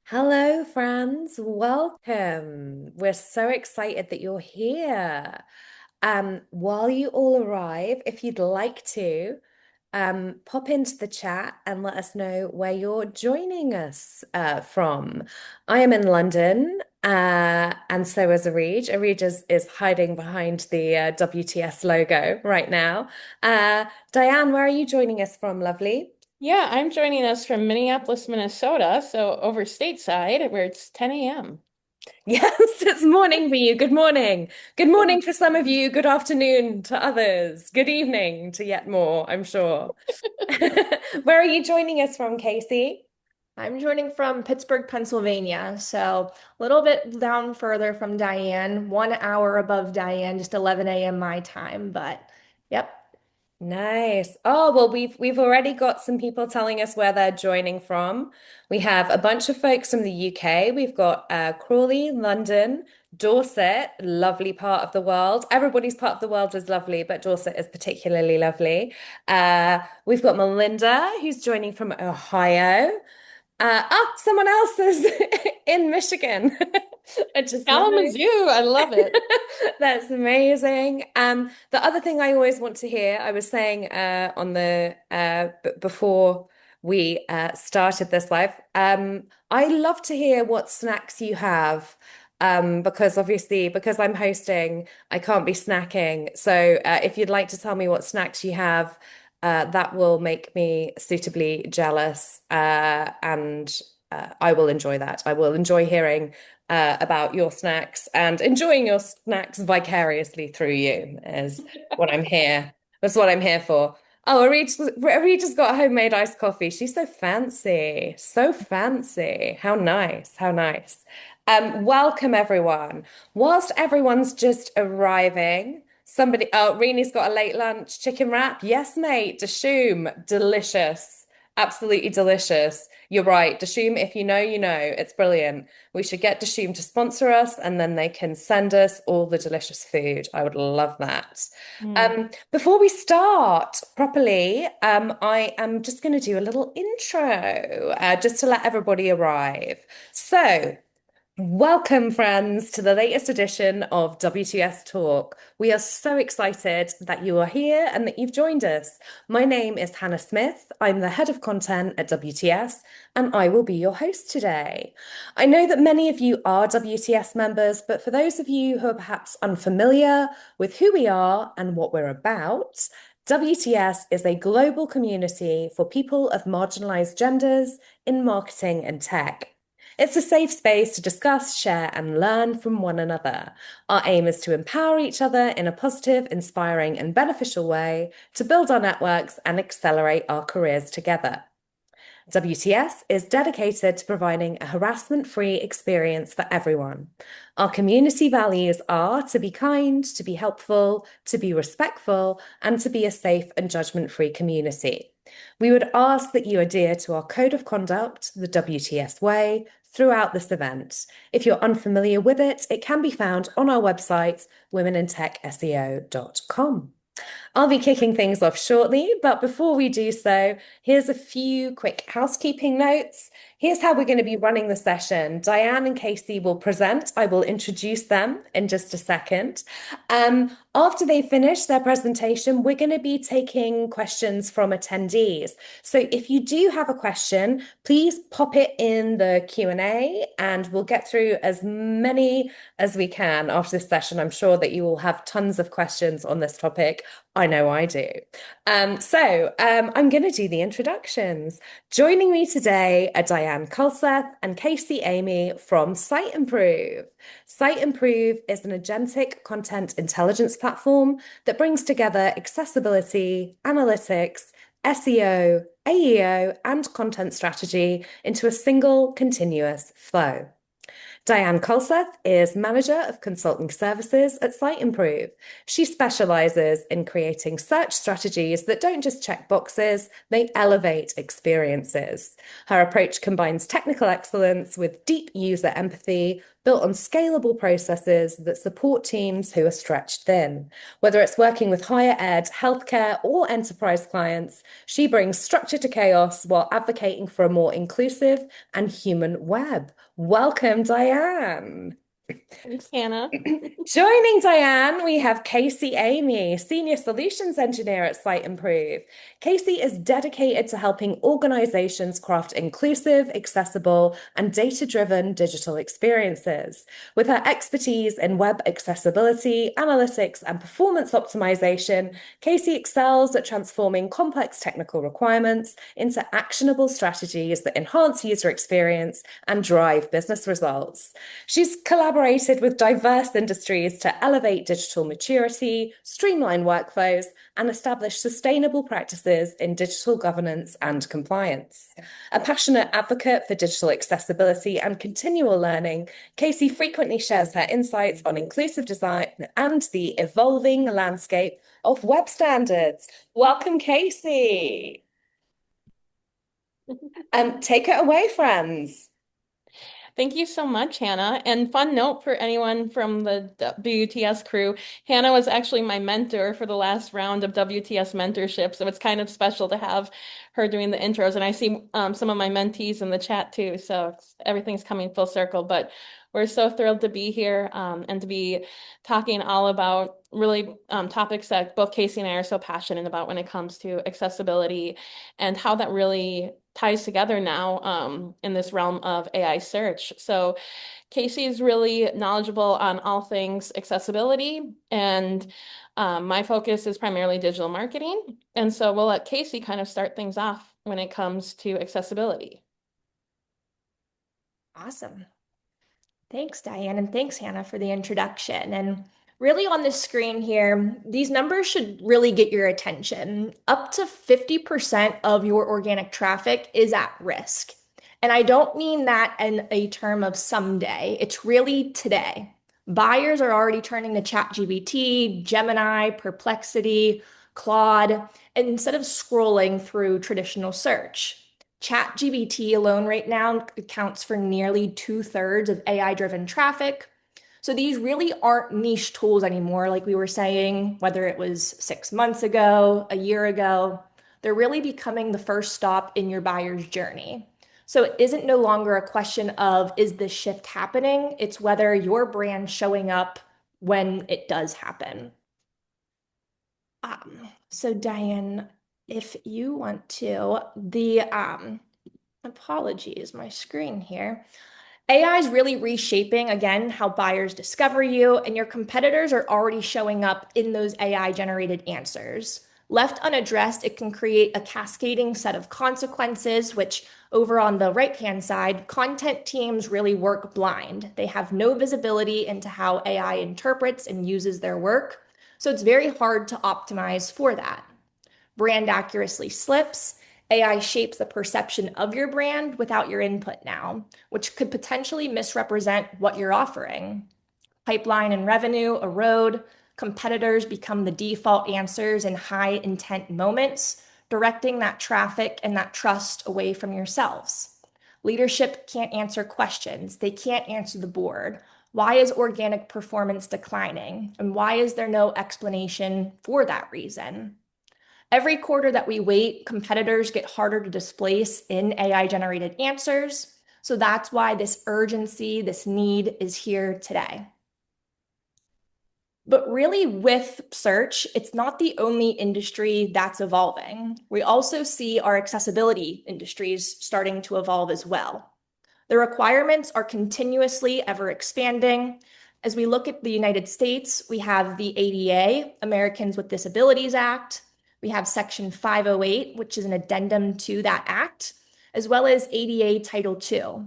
Hello, friends. Welcome. We're so excited that you're here. While you all arrive, if you'd like to, pop into the chat and let us know where you're joining us from. I am in London, and so is Areej. Areej is hiding behind the WTS logo right now. Diane, where are you joining us from, lovely? Yeah, I'm joining us from Minneapolis, Minnesota, so over stateside where it's 10 a.m. Yes, it's morning for you. Good morning. Good morning for some of you. Good afternoon to others. Good evening to yet more, I'm sure. Where are you joining us from, Casey? I'm joining from Pittsburgh, Pennsylvania, so a little bit down further from Diane, 1 hour above Diane, just 11 a.m. my time, but yep. Nice. Oh, well, we've already got some people telling us where they're joining from. We have a bunch of folks from the UK. We've got Crawley, London, Dorset, lovely part of the world. Everybody's part of the world is lovely, but Dorset is particularly lovely. We've got Melinda, who's joining from Ohio. Someone else is in Michigan. I just know. Kalamazoo, I love it. That's amazing. The other thing I always want to hear, I was saying on the before we started this live, I love to hear what snacks you have. Because obviously, because I'm hosting, I can't be snacking. So if you'd like to tell me what snacks you have, that will make me suitably jealous, and I will enjoy that. I will enjoy hearing about your snacks and enjoying your snacks vicariously through you is what I'm here. That's what I'm here for. Oh, Areeja's got a homemade iced coffee. She's so fancy. So fancy. How nice. How nice. Welcome everyone. Whilst everyone's just arriving, Reenie's got a late lunch chicken wrap. Yes, mate. Dishoom. Delicious. Absolutely delicious. You're right. Dishoom, if you know, you know. It's brilliant. We should get Dishoom to sponsor us and then they can send us all the delicious food. I would love that. Mm. Before we start properly, I am just going to do a little intro just to let everybody arrive. So, welcome, friends, to the latest edition of WTS Talk. We are so excited that you are here and that you've joined us. My name is Hannah Smith. I'm the head of content at WTS, and I will be your host today. I know that many of you are WTS members, but for those of you who are perhaps unfamiliar with who we are and what we're about, WTS is a global community for people of marginalized genders in marketing and tech. It's a safe space to discuss, share, and learn from one another. Our aim is to empower each other in a positive, inspiring, and beneficial way to build our networks and accelerate our careers together. WTS is dedicated to providing a harassment-free experience for everyone. Our community values are to be kind, to be helpful, to be respectful, and to be a safe and judgment-free community. We would ask that you adhere to our code of conduct, the WTS way, throughout this event. If you're unfamiliar with it, it can be found on our website, womenintechseo.com. I'll be kicking things off shortly, but before we do so, here's a few quick housekeeping notes. Here's how we're going to be running the session. Diane and Casey will present. I will introduce them in just a second. After they finish their presentation, we're going to be taking questions from attendees. So if you do have a question, please pop it in the Q&A and we'll get through as many as we can after this session. I'm sure that you will have tons of questions on this topic. I know I do. I'm going to do the introductions. Joining me today are Diane Kulseth and Kacie Emeigh from Siteimprove. Siteimprove is an agentic content intelligence platform that brings together accessibility, analytics, SEO, AEO, and content strategy into a single continuous flow. Diane Kulseth is Manager of Consulting Services at Siteimprove. She specializes in creating search strategies that don't just check boxes, they elevate experiences. Her approach combines technical excellence with deep user empathy, built on scalable processes that support teams who are stretched thin. Whether it's working with higher ed, healthcare, or enterprise clients, she brings structure to chaos while advocating for a more inclusive and human web. Welcome, Diane. Thanks, Hannah. Joining Diane, we have Kacie Emeigh, Senior Solutions Engineer at Siteimprove. Kacie is dedicated to helping organizations craft inclusive, accessible, and data-driven digital experiences. With her expertise in web accessibility, analytics, and performance optimization, Kacie excels at transforming complex technical requirements into actionable strategies that enhance user experience and drive business results. She's collaborated with diverse industries to elevate digital maturity, streamline workflows, and establish sustainable practices in digital governance and compliance. A passionate advocate for digital accessibility and continual learning, Kacie frequently shares her insights on inclusive design and the evolving landscape of web standards. Welcome, Kacie. Take it away, friends. Thank you so much, Hannah. And fun note for anyone from the WTS crew, Hannah was actually my mentor for the last round of WTS mentorship, so it's kind of special to have her doing the intros. And I see some of my mentees in the chat too, so everything's coming full circle. But we're so thrilled to be here and to be talking all about really topics that both Kacie and I are so passionate about when it comes to accessibility and how that really ties together now in this realm of AI search. So Kacie is really knowledgeable on all things accessibility, and my focus is primarily digital marketing. And so we'll let Kacie kind of start things off when it comes to accessibility. Awesome. Thanks, Diane, and thanks, Hannah, for the introduction. And really on the screen here, these numbers should really get your attention. Up to 50% of your organic traffic is at risk. And I don't mean that in a term of someday, it's really today. Buyers are already turning to ChatGPT, Gemini, Perplexity, Claude, and instead of scrolling through traditional search. ChatGPT alone right now accounts for nearly 2/3 of AI-driven traffic. So these really aren't niche tools anymore, like we were saying, whether it was 6 months ago, a year ago. They're really becoming the first stop in your buyer's journey. So it isn't no longer a question of, is this shift happening? It's whether your brand's showing up when it does happen. So Diane, if you want to, apologies, my screen here. AI is really reshaping again how buyers discover you, and your competitors are already showing up in those AI generated answers. Left unaddressed, it can create a cascading set of consequences, which over on the right-hand side, content teams really work blind. They have no visibility into how AI interprets and uses their work. So it's very hard to optimize for that. Brand accuracy slips. AI shapes the perception of your brand without your input now, which could potentially misrepresent what you're offering. Pipeline and revenue erode. Competitors become the default answers in high intent moments, directing that traffic and that trust away from yourselves. Leadership can't answer questions. They can't answer the board. Why is organic performance declining? And why is there no explanation for that reason? Every quarter that we wait, competitors get harder to displace in AI-generated answers. So that's why this urgency, this need is here today. But really, with search, it's not the only industry that's evolving. We also see our accessibility industries starting to evolve as well. The requirements are continuously ever expanding. As we look at the United States, we have the ADA, Americans with Disabilities Act. We have Section 508, which is an addendum to that act, as well as ADA Title II.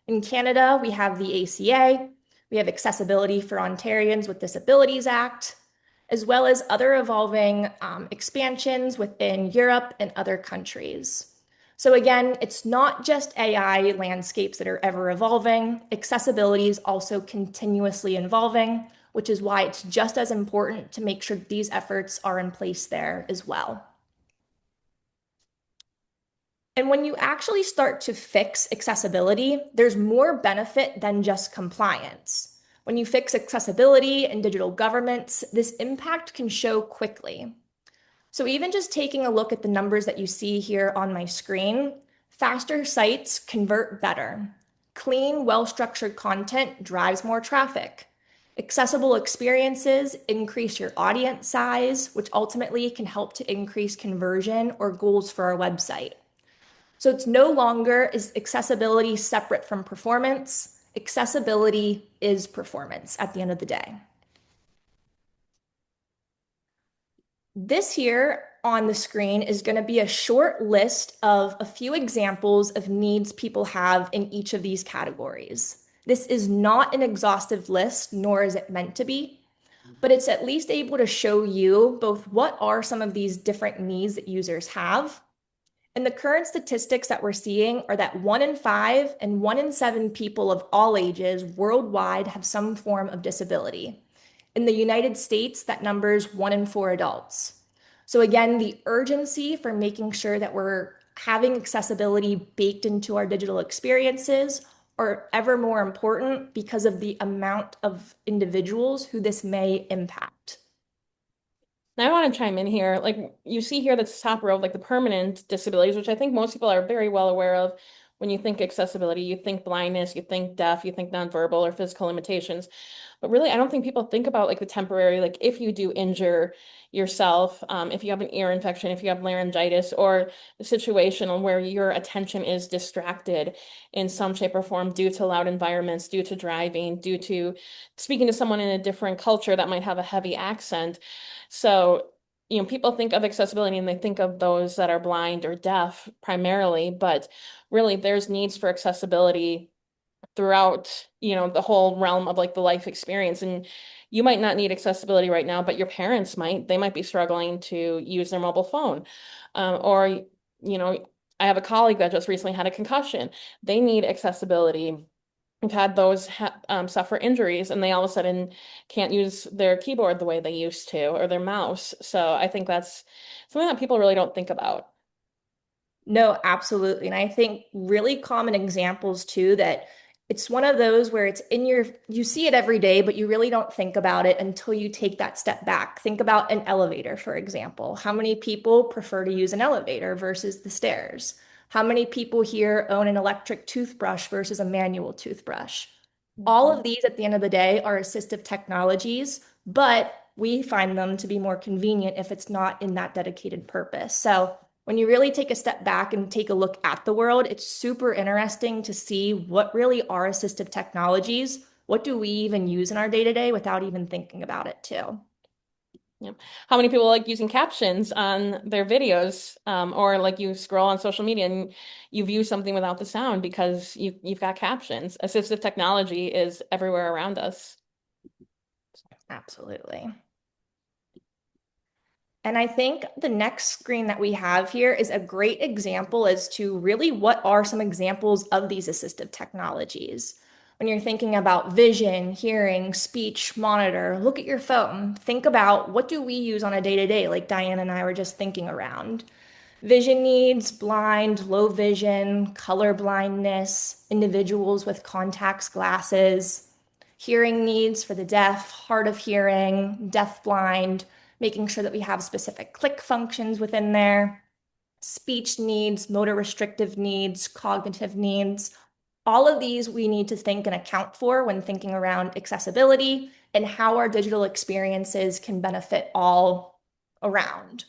In Canada, we have the ACA. We have Accessibility for Ontarians with Disabilities Act, as well as other evolving expansions within Europe and other countries. So again, it's not just AI landscapes that are ever evolving. Accessibility is also continuously evolving, which is why it's just as important to make sure these efforts are in place there as well. And when you actually start to fix accessibility, there's more benefit than just compliance. When you fix accessibility in digital governments, this impact can show quickly. So even just taking a look at the numbers that you see here on my screen, faster sites convert better. Clean, well-structured content drives more traffic. Accessible experiences increase your audience size, which ultimately can help to increase conversion or goals for our website. So it's no longer is accessibility separate from performance. Accessibility is performance at the end of the day. This here on the screen is going to be a short list of a few examples of needs people have in each of these categories. This is not an exhaustive list, nor is it meant to be, but it's at least able to show you both what are some of these different needs that users have. And the current statistics that we're seeing are that 1 in 5 and 1 in 7 people of all ages worldwide have some form of disability. In the United States, that number's 1 in 4 adults. So again, the urgency for making sure that we're having accessibility baked into our digital experiences are ever more important because of the amount of individuals who this may impact. Now I want to chime in here. Like you see here, that's the top row of like the permanent disabilities, which I think most people are very well aware of. When you think accessibility, you think blindness, you think deaf, you think nonverbal or physical limitations. But really, I don't think people think about like the temporary, like if you do injure yourself, if you have an ear infection, if you have laryngitis, or a situation where your attention is distracted in some shape or form due to loud environments, due to driving, due to speaking to someone in a different culture that might have a heavy accent. So, people think of accessibility and they think of those that are blind or deaf primarily, but really there's needs for accessibility throughout, the whole realm of like the life experience. And you might not need accessibility right now, but your parents might. They might be struggling to use their mobile phone. Or, I have a colleague that just recently had a concussion. They need accessibility. I've had those suffer injuries and they all of a sudden can't use their keyboard the way they used to or their mouse. So I think that's something that people really don't think about. No, absolutely. And I think really common examples too that it's one of those where it's in you see it every day, but you really don't think about it until you take that step back. Think about an elevator, for example. How many people prefer to use an elevator versus the stairs? How many people here own an electric toothbrush versus a manual toothbrush? All of these at the end of the day are assistive technologies, but we find them to be more convenient if it's not in that dedicated purpose. So when you really take a step back and take a look at the world, it's super interesting to see what really are assistive technologies. What do we even use in our day-to-day without even thinking about it too? Yeah. How many people like using captions on their videos, or like you scroll on social media and you view something without the sound because you've got captions. Assistive technology is everywhere around us. Absolutely. And I think the next screen that we have here is a great example as to really what are some examples of these assistive technologies. When you're thinking about vision, hearing, speech, monitor, look at your phone. Think about what do we use on a day-to-day, like Diane and I were just thinking around. Vision needs, blind, low vision, color blindness, individuals with contacts, glasses, hearing needs for the deaf, hard of hearing, deaf blind, making sure that we have specific click functions within there, speech needs, motor restrictive needs, cognitive needs. All of these we need to think and account for when thinking around accessibility and how our digital experiences can benefit all around.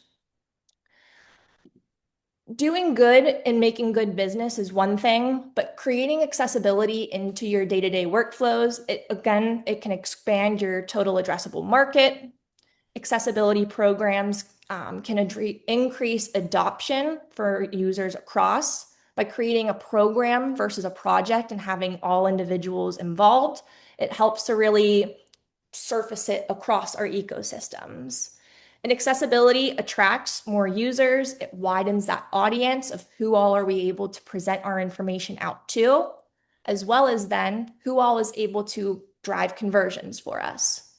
Doing good and making good business is one thing, but creating accessibility into your day-to-day workflows, it can expand your total addressable market. Accessibility programs can increase adoption for users across by creating a program versus a project and having all individuals involved. It helps to really surface it across our ecosystems. And accessibility attracts more users. It widens that audience of who all are we able to present our information out to, as well as then who all is able to drive conversions for us.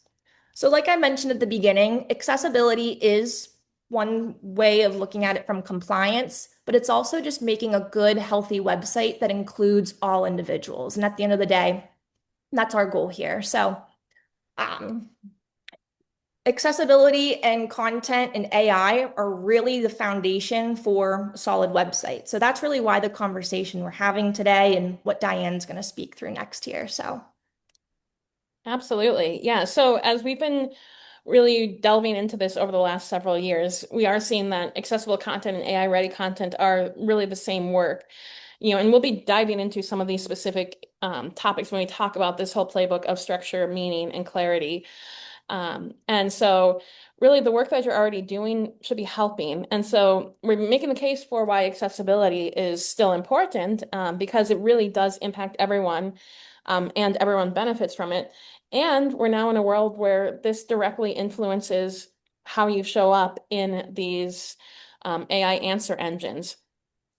So, like I mentioned at the beginning, accessibility is one way of looking at it from compliance, but it's also just making a good, healthy website that includes all individuals. And at the end of the day, that's our goal here. So, um, accessibility and content and AI are really the foundation for a solid website. So, that's really why the conversation we're having today and what Diane's going to speak through next here. So, Absolutely. Yeah. So as we've been really delving into this over the last several years, we are seeing that accessible content and AI ready content are really the same work. And we'll be diving into some of these specific topics when we talk about this whole playbook of structure, meaning, and clarity. And so really the work that you're already doing should be helping. And so we're making the case for why accessibility is still important because it really does impact everyone and everyone benefits from it. And we're now in a world where this directly influences how you show up in these AI answer engines.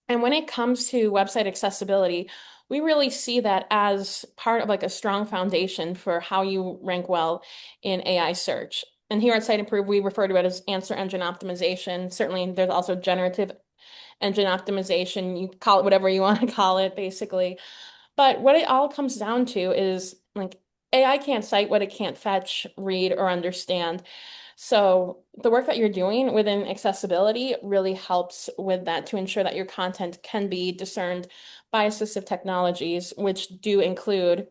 And when it comes to website accessibility, we really see that as part of like a strong foundation for how you rank well in AI search. And here at Siteimprove, we refer to it as answer engine optimization. Certainly, there's also generative engine optimization. You call it whatever you want to call it, basically. But what it all comes down to is like AI can't cite what it can't fetch, read, or understand. So the work that you're doing within accessibility really helps with that to ensure that your content can be discerned by assistive technologies, which do include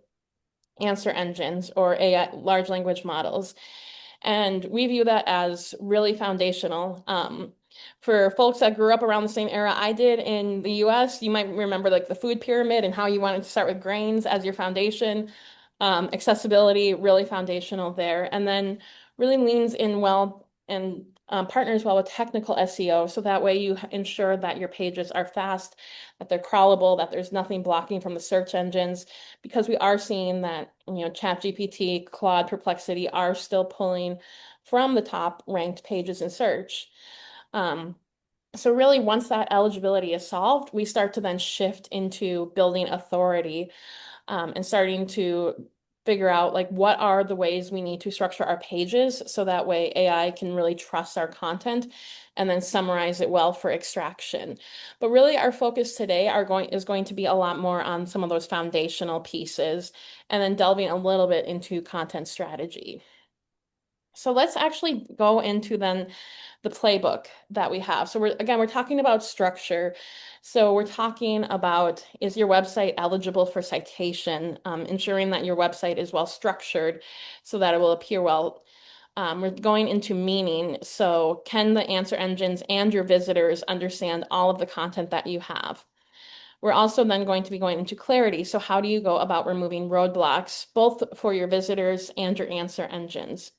answer engines or AI, large language models. And we view that as really foundational. For folks that grew up around the same era I did in the US, you might remember like the food pyramid and how you wanted to start with grains as your foundation. Accessibility, really foundational there. And then really leans in well and partners well with technical SEO. So that way you ensure that your pages are fast, that they're crawlable, that there's nothing blocking from the search engines, because we are seeing that, ChatGPT, Claude, Perplexity are still pulling from the top ranked pages in search. Um, so really, once that eligibility is solved, we start to then shift into building authority and starting to figure out like what are the ways we need to structure our pages so that way AI can really trust our content and then summarize it well for extraction. But really our focus today is going to be a lot more on some of those foundational pieces and then delving a little bit into content strategy. So let's actually go into then the playbook that we have. So we're talking about structure. So we're talking about, is your website eligible for citation? Ensuring that your website is well structured so that it will appear well. We're going into meaning. So can the answer engines and your visitors understand all of the content that you have? We're also then going to be going into clarity. So how do you go about removing roadblocks, both for your visitors and your answer engines?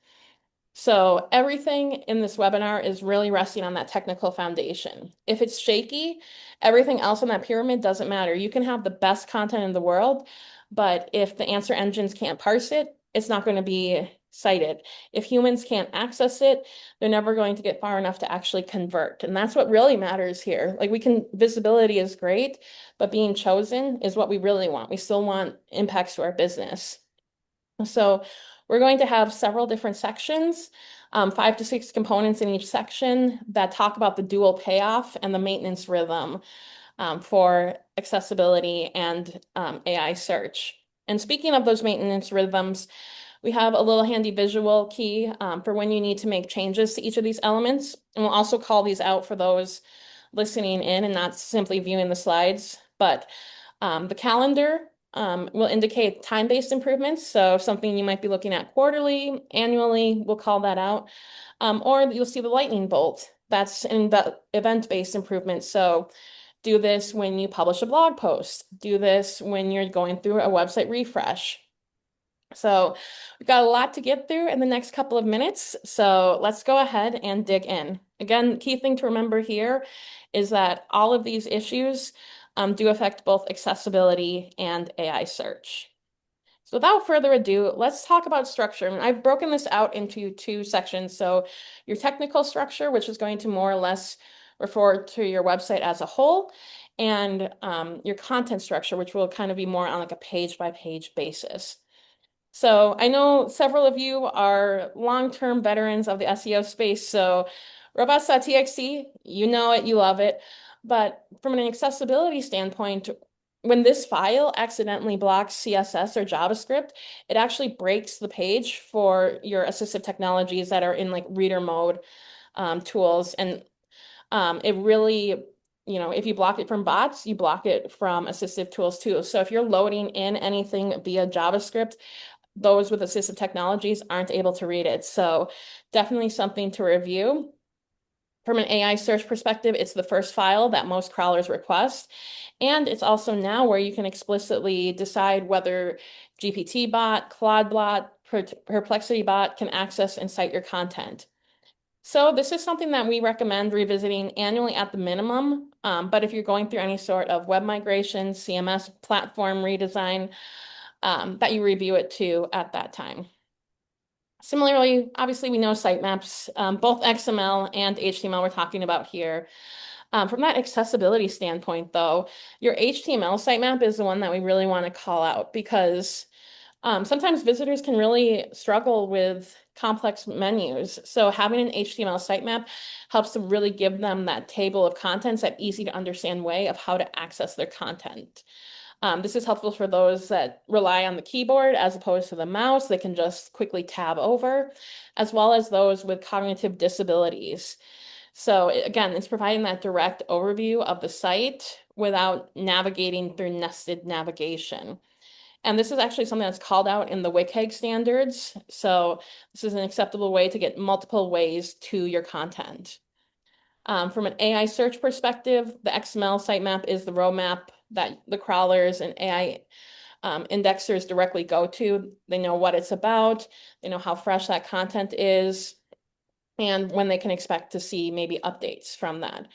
So everything in this webinar is really resting on that technical foundation. If it's shaky, everything else on that pyramid doesn't matter. You can have the best content in the world, but if the answer engines can't parse it, it's not going to be cited. If humans can't access it, they're never going to get far enough to actually convert. And that's what really matters here. Like visibility is great, but being chosen is what we really want. We still want impacts to our business. So we're going to have several different sections, 5 to 6 components in each section that talk about the dual payoff and the maintenance rhythm for accessibility and AI search. And speaking of those maintenance rhythms, we have a little handy visual key for when you need to make changes to each of these elements. And we'll also call these out for those listening in and not simply viewing the slides. But the calendar will indicate time-based improvements. So something you might be looking at quarterly, annually, we'll call that out. Or you'll see the lightning bolt. That's in the event-based improvement. So do this when you publish a blog post. Do this when you're going through a website refresh. So we've got a lot to get through in the next couple of minutes. So let's go ahead and dig in. Again, key thing to remember here is that all of these issues do affect both accessibility and AI search. So without further ado, let's talk about structure. And I've broken this out into two sections. So your technical structure, which is going to more or less refer to your website as a whole, and your content structure, which will kind of be more on like a page by page basis. So I know several of you are long-term veterans of the SEO space. So robots.txt, you know it, you love it. But from an accessibility standpoint, when this file accidentally blocks CSS or JavaScript, it actually breaks the page for your assistive technologies that are in like reader mode tools. And it really, if you block it from bots, you block it from assistive tools too. So if you're loading in anything via JavaScript, those with assistive technologies aren't able to read it. So definitely something to review. From an AI search perspective, it's the first file that most crawlers request. And it's also now where you can explicitly decide whether GPT bot, Claude bot, Perplexity bot can access and cite your content. So this is something that we recommend revisiting annually at the minimum. But if you're going through any sort of web migration, CMS platform redesign, that you review it too at that time. Similarly, obviously we know sitemaps, both XML and HTML we're talking about here. From that accessibility standpoint, though, your HTML sitemap is the one that we really want to call out because sometimes visitors can really struggle with complex menus. So having an HTML sitemap helps to really give them that table of contents, that easy to understand way of how to access their content. This is helpful for those that rely on the keyboard as opposed to the mouse. They can just quickly tab over, as well as those with cognitive disabilities. So again, it's providing that direct overview of the site without navigating through nested navigation. And this is actually something that's called out in the WCAG standards. So this is an acceptable way to get multiple ways to your content. From an AI search perspective, the XML sitemap is the roadmap that the crawlers and AI indexers directly go to. They know what it's about, they know how fresh that content is, and when they can expect to see maybe updates from that.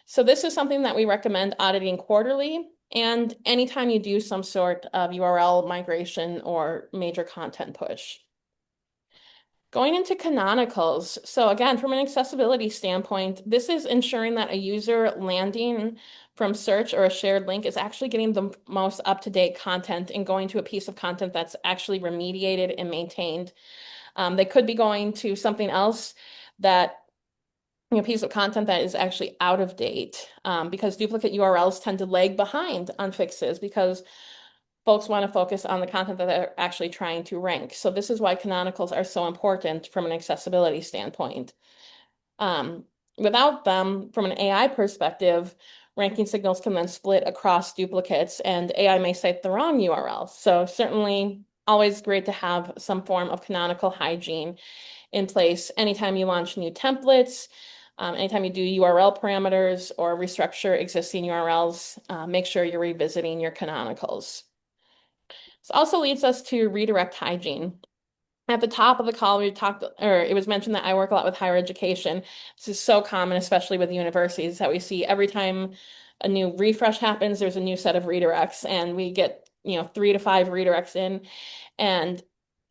So this is something that we recommend auditing quarterly and anytime you do some sort of URL migration or major content push. Going into canonicals. So again, from an accessibility standpoint, this is ensuring that a user landing from search or a shared link is actually getting the most up-to-date content and going to a piece of content that's actually remediated and maintained. They could be going to something else that piece of content that is actually out of date because duplicate URLs tend to lag behind on fixes because folks want to focus on the content that they're actually trying to rank. So this is why canonicals are so important from an accessibility standpoint. Without them, from an AI perspective, ranking signals can then split across duplicates and AI may cite the wrong URL. So certainly always great to have some form of canonical hygiene in place anytime you launch new templates, anytime you do URL parameters or restructure existing URLs, make sure you're revisiting your canonicals. This also leads us to redirect hygiene. At the top of the call, it was mentioned that I work a lot with higher education. This is so common, especially with universities, that we see every time a new refresh happens, there's a new set of redirects, and we get, 3 to 5 redirects in. And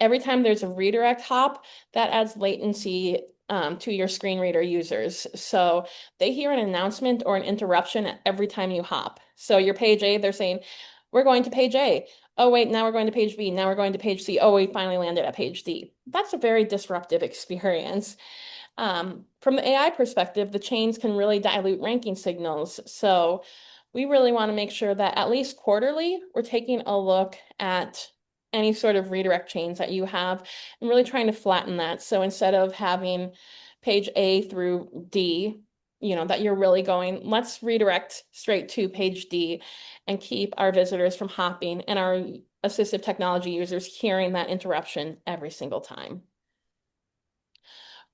every time there's a redirect hop, that adds latency to your screen reader users. So they hear an announcement or an interruption every time you hop. So your page A, they're saying, we're going to page A. Oh, wait, now we're going to page B. Now we're going to page C. Oh, we finally landed at page D. That's a very disruptive experience. From the AI perspective, the chains can really dilute ranking signals. So we really want to make sure that at least quarterly, we're taking a look at any sort of redirect chains that you have and really trying to flatten that. So instead of having page A through D, that you're really going, let's redirect straight to page D and keep our visitors from hopping and our assistive technology users hearing that interruption every single time.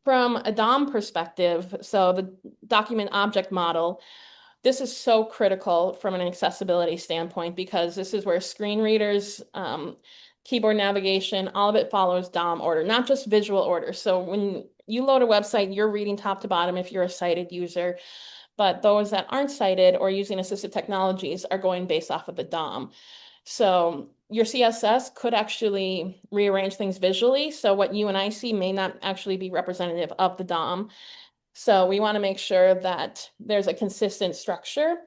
From a DOM perspective, so the document object model, this is so critical from an accessibility standpoint because this is where screen readers, keyboard navigation, all of it follows DOM order, not just visual order. So when you load a website, you're reading top to bottom if you're a cited user, but those that aren't cited or using assistive technologies are going based off of the DOM. So your CSS could actually rearrange things visually. So what you and I see may not actually be representative of the DOM. So we want to make sure that there's a consistent structure.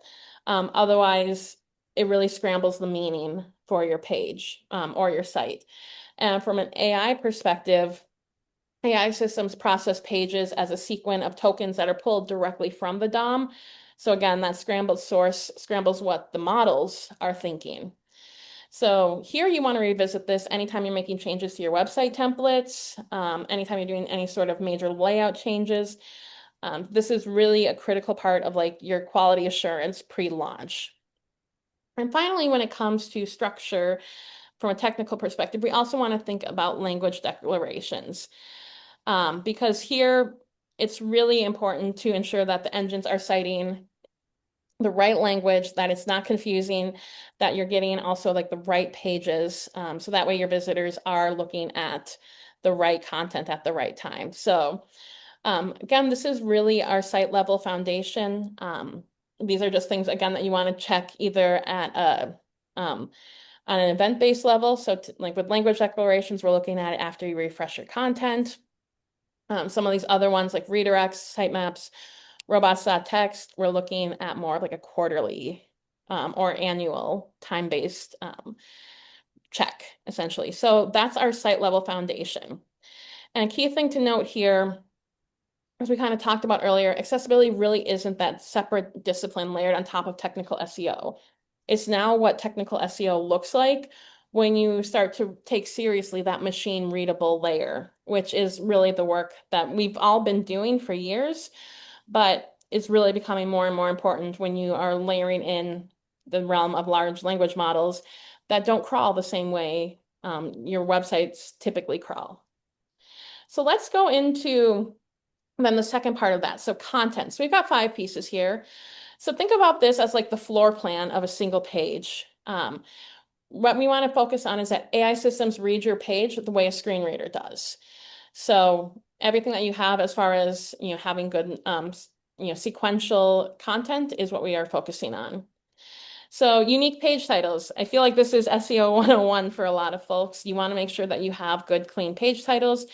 Otherwise, it really scrambles the meaning for your page or your site. And from an AI perspective, AI systems process pages as a sequence of tokens that are pulled directly from the DOM. So again, that scrambled source scrambles what the models are thinking. So here you want to revisit this anytime you're making changes to your website templates, anytime you're doing any sort of major layout changes. This is really a critical part of like your quality assurance pre-launch. And finally, when it comes to structure from a technical perspective, we also want to think about language declarations. Because here it's really important to ensure that the engines are citing the right language, that it's not confusing, that you're getting also like the right pages. So that way your visitors are looking at the right content at the right time. So again, this is really our site level foundation. These are just things, again, that you want to check either at on an event-based level. So like with language declarations, we're looking at it after you refresh your content. Some of these other ones like redirects, sitemaps, robots.txt, we're looking at more like a quarterly or annual time-based check, essentially. So that's our site level foundation. And a key thing to note here, as we kind of talked about earlier, accessibility really isn't that separate discipline layered on top of technical SEO. It's now what technical SEO looks like when you start to take seriously that machine readable layer, which is really the work that we've all been doing for years, but it's really becoming more and more important when you are layering in the realm of large language models that don't crawl the same way your websites typically crawl. So let's go into then the second part of that. So content. So we've got 5 pieces here. So think about this as like the floor plan of a single page. What we want to focus on is that AI systems read your page the way a screen reader does. So everything that you have as far as having good sequential content is what we are focusing on. So unique page titles. I feel like this is SEO 101 for a lot of folks. You want to make sure that you have good, clean page titles.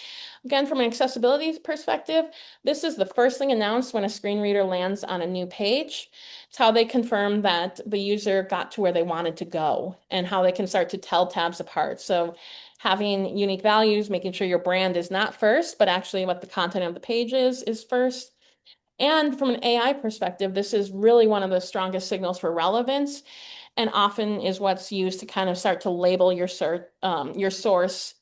Again, from an accessibility perspective, this is the first thing announced when a screen reader lands on a new page. It's how they confirm that the user got to where they wanted to go and how they can start to tell tabs apart. So having unique values, making sure your brand is not first, but actually what the content of the page is first. And from an AI perspective, this is really one of the strongest signals for relevance and often is what's used to kind of start to label your source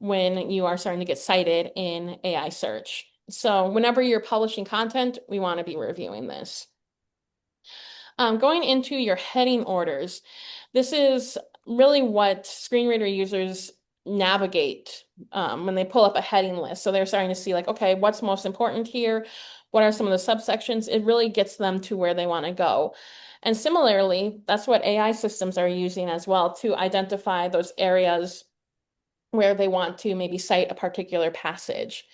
when you are starting to get cited in AI search. So whenever you're publishing content, we want to be reviewing this. Going into your heading orders, this is really what screen reader users navigate when they pull up a heading list. So they're starting to see like, okay, what's most important here? What are some of the subsections? It really gets them to where they want to go. And similarly, that's what AI systems are using as well to identify those areas where they want to maybe cite a particular passage.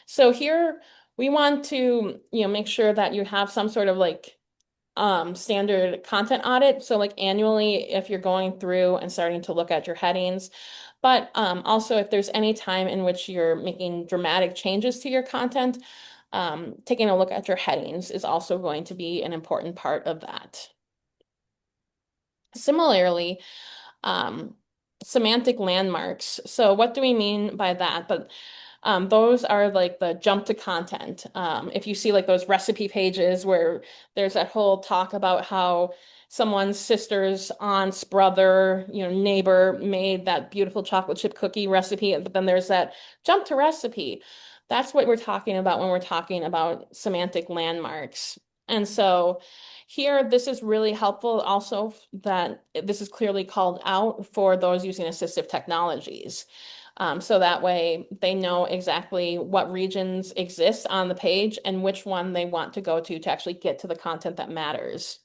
So here we want to, make sure that you have some sort of like standard content audit. So like annually, if you're going through and starting to look at your headings, but also if there's any time in which you're making dramatic changes to your content, taking a look at your headings is also going to be an important part of that. Similarly, semantic landmarks. So what do we mean by that? But those are like the jump to content. If you see like those recipe pages where there's that whole talk about how someone's sister's aunt's brother, neighbor made that beautiful chocolate chip cookie recipe, but then there's that jump to recipe. That's what we're talking about when we're talking about semantic landmarks. And so here, this is really helpful also that this is clearly called out for those using assistive technologies. So that way they know exactly what regions exist on the page and which one they want to go to actually get to the content that matters.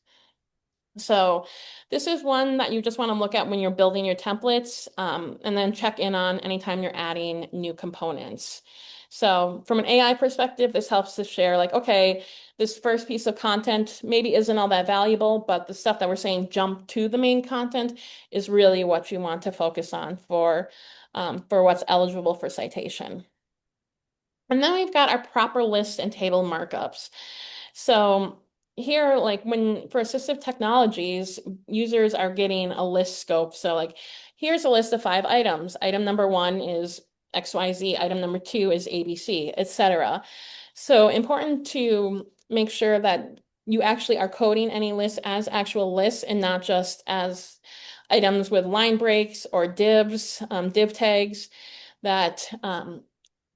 So this is one that you just want to look at when you're building your templates and then check in on anytime you're adding new components. So from an AI perspective, this helps to share like, okay, this first piece of content maybe isn't all that valuable, but the stuff that we're saying jump to the main content is really what you want to focus on for what's eligible for citation. And then we've got our proper list and table markups. So here, like when for assistive technologies, users are getting a list scope. So like here's a list of 5 items. Item number 1 is XYZ, item number 2 is ABC, etc. So important to make sure that you actually are coding any list as actual lists and not just as items with line breaks or divs, div tags that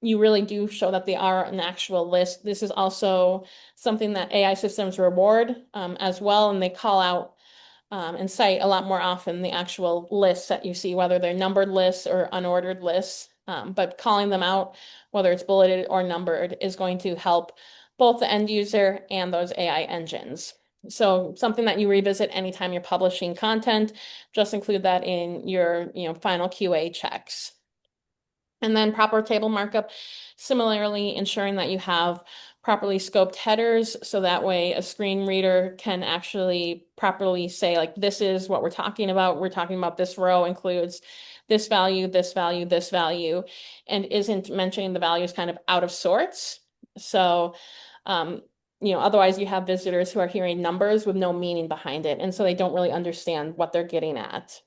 you really do show that they are an actual list. This is also something that AI systems reward as well, and they call out and cite a lot more often the actual lists that you see, whether they're numbered lists or unordered lists. But calling them out, whether it's bulleted or numbered, is going to help both the end user and those AI engines. So something that you revisit anytime you're publishing content, just include that in your, final QA checks. And then proper table markup, similarly ensuring that you have properly scoped headers so that way a screen reader can actually properly say like this is what we're talking about. We're talking about this row includes this value, this value, this value, and isn't mentioning the values kind of out of sorts. So otherwise you have visitors who are hearing numbers with no meaning behind it, and so they don't really understand what they're getting at.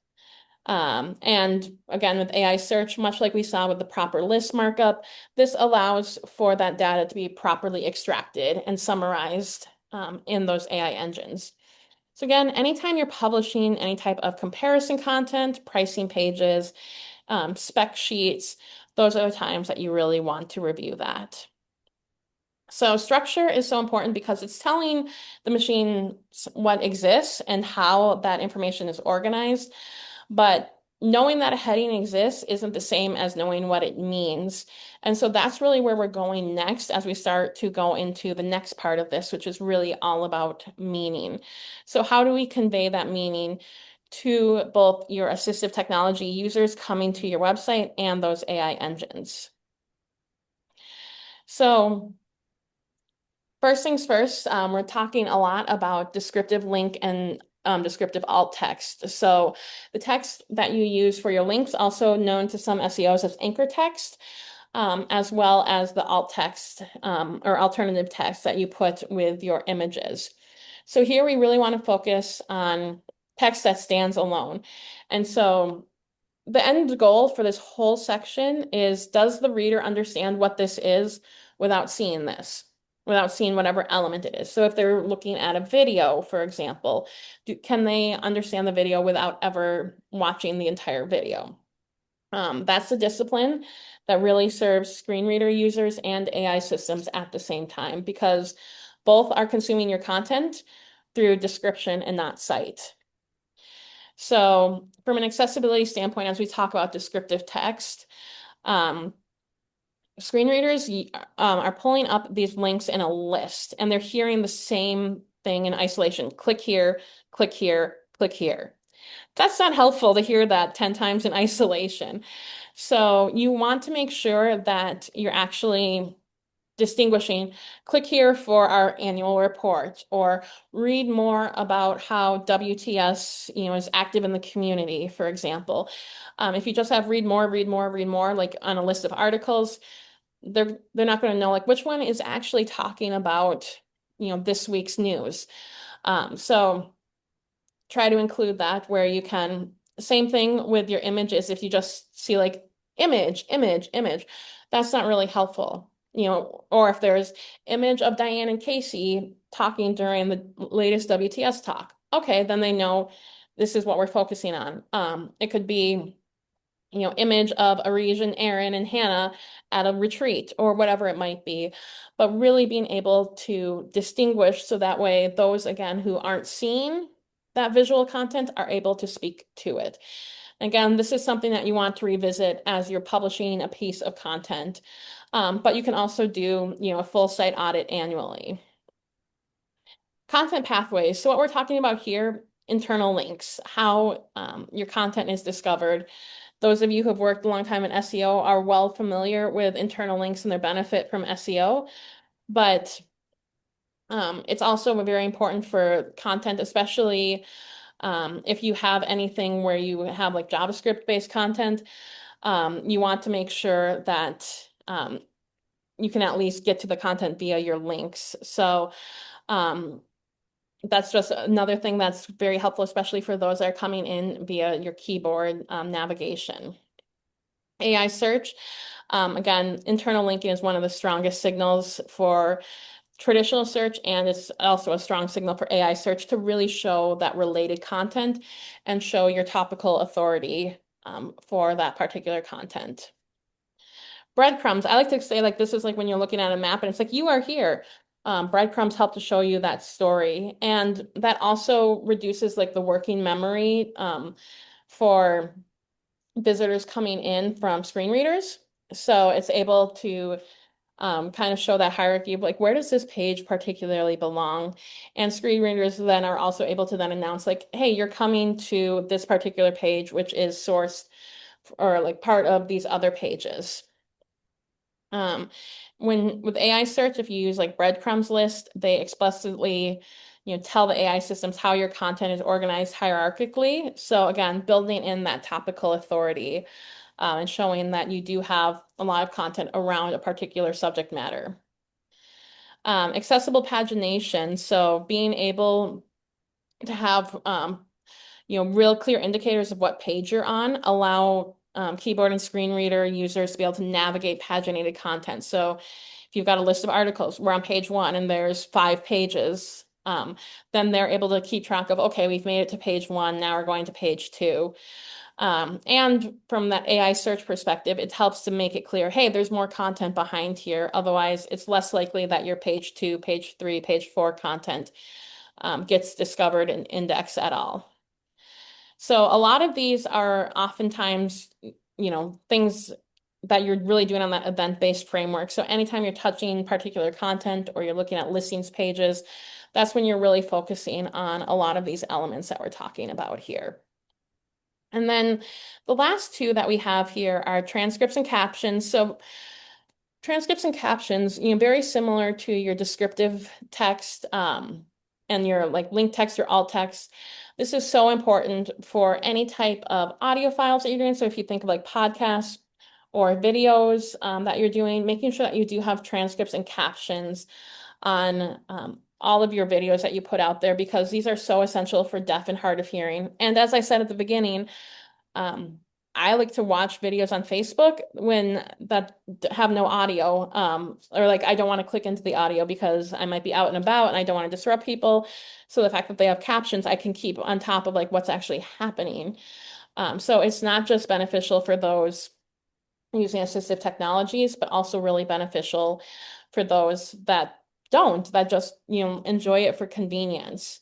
And again, with AI search, much like we saw with the proper list markup, this allows for that data to be properly extracted and summarized in those AI engines. So again, anytime you're publishing any type of comparison content, pricing pages, spec sheets, those are the times that you really want to review that. So structure is so important because it's telling the machine what exists and how that information is organized. But knowing that a heading exists isn't the same as knowing what it means. And so that's really where we're going next as we start to go into the next part of this, which is really all about meaning. So how do we convey that meaning to both your assistive technology users coming to your website and those AI engines? So first things first, we're talking a lot about descriptive link and descriptive alt text. So the text that you use for your links, also known to some SEOs as anchor text, as well as the alt text or alternative text that you put with your images. So here we really want to focus on text that stands alone. And so the end goal for this whole section is, does the reader understand what this is without seeing this? Without seeing whatever element it is. So if they're looking at a video, for example, can they understand the video without ever watching the entire video? That's the discipline that really serves screen reader users and AI systems at the same time, because both are consuming your content through description and not cite. So from an accessibility standpoint, as we talk about descriptive text, screen readers are pulling up these links in a list and they're hearing the same thing in isolation. Click here, click here, click here. That's not helpful to hear that 10 times in isolation. So you want to make sure that you're actually distinguishing, click here for our annual report, or read more about how WTS, is active in the community, for example. If you just have read more, read more, read more, like on a list of articles, they're not going to know like which one is actually talking about, this week's news. So try to include that where you can. Same thing with your images. If you just see like image, image, image, that's not really helpful. Or if there's image of Diane and Kacie talking during the latest WTS talk, okay, then they know this is what we're focusing on. It could be, image of Arij and Aaron and Hannah at a retreat or whatever it might be, but really being able to distinguish so that way those, again, who aren't seeing that visual content are able to speak to it. Again, this is something that you want to revisit as you're publishing a piece of content, but you can also do, a full site audit annually. Content pathways. So what we're talking about here, internal links, how your content is discovered. Those of you who have worked a long time in SEO are well familiar with internal links and their benefit from SEO, but it's also very important for content, especially if you have anything where you have like JavaScript-based content. You want to make sure that you can at least get to the content via your links. So um, that's just another thing that's very helpful, especially for those that are coming in via your keyboard navigation. AI search, again, internal linking is one of the strongest signals for traditional search, and it's also a strong signal for AI search to really show that related content and show your topical authority for that particular content. Breadcrumbs, I like to say like this is like when you're looking at a map and it's like you are here. Breadcrumbs help to show you that story, and that also reduces like the working memory for visitors coming in from screen readers. So it's able to kind of show that hierarchy of like, where does this page particularly belong? And screen readers then are also able to then announce like, hey, you're coming to this particular page, which is sourced or like part of these other pages. When with AI search, if you use like breadcrumbs list, they explicitly, tell the AI systems how your content is organized hierarchically. So again, building in that topical authority, and showing that you do have a lot of content around a particular subject matter. Accessible pagination, so being able to have real clear indicators of what page you're on, allow keyboard and screen reader users to be able to navigate paginated content. So if you've got a list of articles, we're on page 1 and there's 5 pages, then they're able to keep track of, okay, we've made it to page 1, now we're going to page 2. And from that AI search perspective, it helps to make it clear, hey, there's more content behind here. Otherwise, it's less likely that your page 2, page 3, page 4 content gets discovered and indexed at all. So a lot of these are oftentimes, things that you're really doing on that event-based framework. So anytime you're touching particular content or you're looking at listings pages, that's when you're really focusing on a lot of these elements that we're talking about here. And then the last two that we have here are transcripts and captions. So transcripts and captions, very similar to your descriptive text and your like link text or alt text. This is so important for any type of audio files that you're doing. So if you think of like podcasts or videos that you're doing, making sure that you do have transcripts and captions on all of your videos that you put out there, because these are so essential for deaf and hard of hearing. And as I said at the beginning, I like to watch videos on Facebook when that have no audio, or like I don't want to click into the audio because I might be out and about and I don't want to disrupt people. So the fact that they have captions, I can keep on top of like what's actually happening. So it's not just beneficial for those using assistive technologies, but also really beneficial for those that don't, that just, enjoy it for convenience.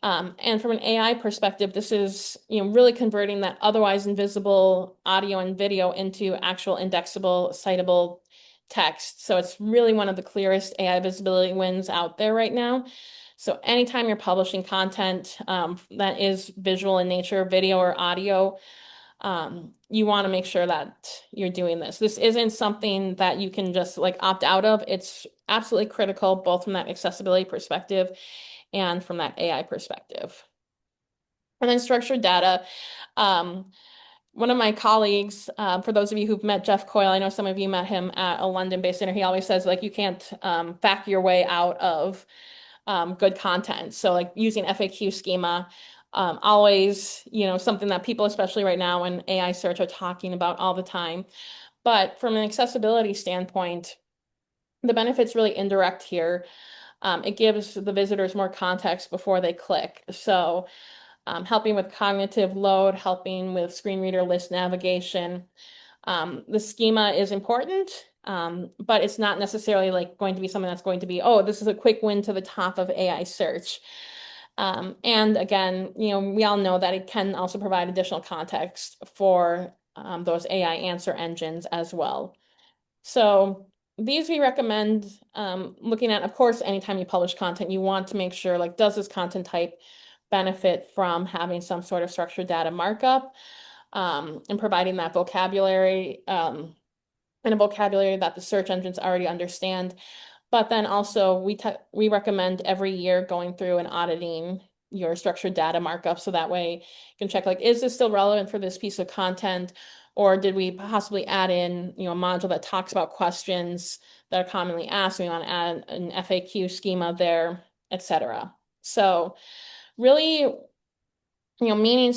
And from an AI perspective, this is, really converting that otherwise invisible audio and video into actual indexable, citable text. So it's really one of the clearest AI visibility wins out there right now. So anytime you're publishing content that is visual in nature, video or audio, you want to make sure that you're doing this. This isn't something that you can just like opt out of. It's absolutely critical, both from that accessibility perspective and from that AI perspective. And then structured data. One of my colleagues, for those of you who've met Jeff Coyle, I know some of you met him at a London-based center. He always says like you can't fact your way out of good content. So like using FAQ schema, always, something that people, especially right now in AI search, are talking about all the time. But from an accessibility standpoint, the benefit's really indirect here. It gives the visitors more context before they click. So helping with cognitive load, helping with screen reader list navigation. The schema is important, but it's not necessarily like going to be something that's going to be, oh, this is a quick win to the top of AI search. And again, we all know that it can also provide additional context for those AI answer engines as well. So these we recommend looking at, of course, anytime you publish content, you want to make sure like, does this content type benefit from having some sort of structured data markup? and providing that vocabulary and a vocabulary that the search engines already understand. But then also we recommend every year going through and auditing your structured data markup so that way you can check like, is this still relevant for this piece of content? Or did we possibly add in, a module that talks about questions that are commonly asked? We want to add an FAQ schema there, etc. So really, meaning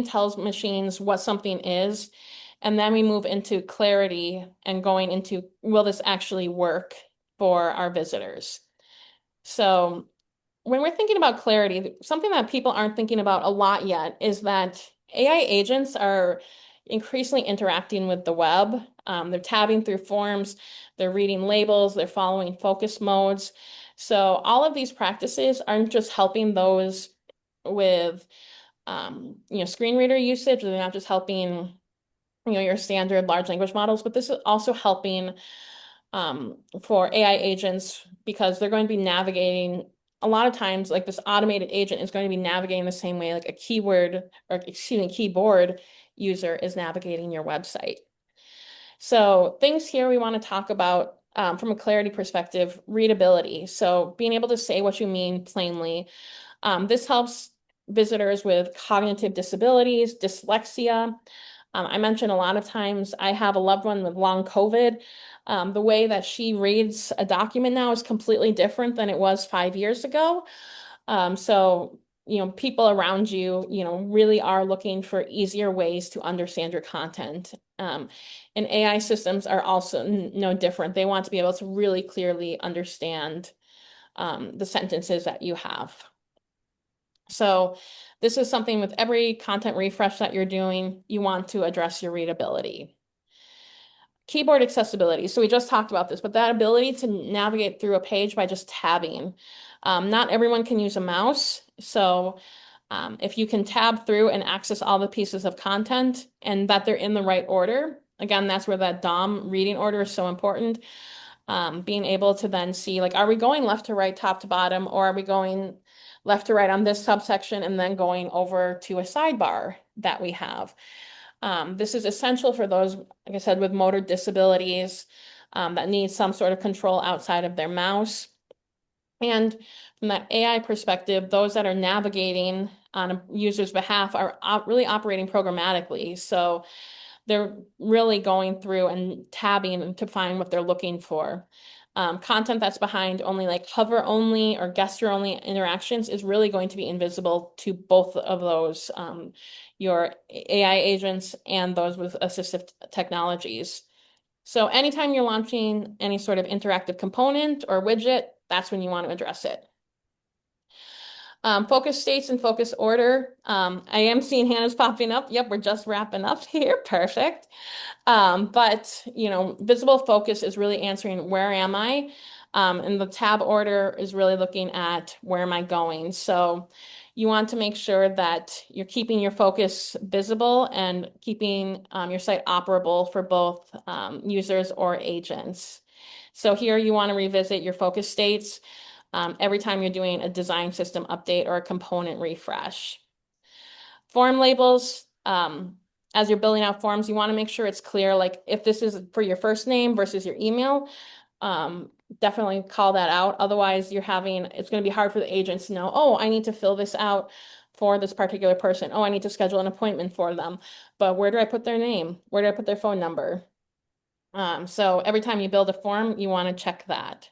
tells machines what something is, and then we move into clarity and going into, will this actually work for our visitors? So when we're thinking about clarity, something that people aren't thinking about a lot yet is that AI agents are increasingly interacting with the web. They're tabbing through forms, they're reading labels, they're following focus modes. So all of these practices aren't just helping those with screen reader usage. They're not just helping, your standard large language models, but this is also helping for AI agents because they're going to be navigating a lot of times, like this automated agent is going to be navigating the same way like a keyboard user is navigating your website. So things here we want to talk about from a clarity perspective, readability. So being able to say what you mean plainly. This helps visitors with cognitive disabilities, dyslexia. I mentioned a lot of times I have a loved one with long COVID. The way that she reads a document now is completely different than it was 5 years ago. So, people around you, really are looking for easier ways to understand your content. And AI systems are also no different. They want to be able to really clearly understand the sentences that you have. So this is something with every content refresh that you're doing, you want to address your readability. Keyboard accessibility. So we just talked about this, but that ability to navigate through a page by just tabbing. Not everyone can use a mouse. So if you can tab through and access all the pieces of content and that they're in the right order, again, that's where that DOM reading order is so important. Being able to then see, like, are we going left to right, top to bottom, or are we going left to right on this subsection and then going over to a sidebar that we have? This is essential for those, like I said, with motor disabilities that need some sort of control outside of their mouse. And from that AI perspective, those that are navigating on a user's behalf are really operating programmatically. So they're really going through and tabbing to find what they're looking for. Content that's behind only like hover only or gesture only interactions is really going to be invisible to both of those, your AI agents and those with assistive technologies. So anytime you're launching any sort of interactive component or widget, that's when you want to address it. Focus states and focus order. I am seeing hands popping up. Yep, we're just wrapping up here. Perfect. But visible focus is really answering where am I? And the tab order is really looking at where am I going? So you want to make sure that you're keeping your focus visible and keeping your site operable for both users or agents. So here you want to revisit your focus states every time you're doing a design system update or a component refresh. Form labels, as you're building out forms, you want to make sure it's clear, like if this is for your first name versus your email, definitely call that out. Otherwise, it's going to be hard for the agents to know, oh, I need to fill this out for this particular person. Oh, I need to schedule an appointment for them. But where do I put their name? Where do I put their phone number? So every time you build a form, you want to check that.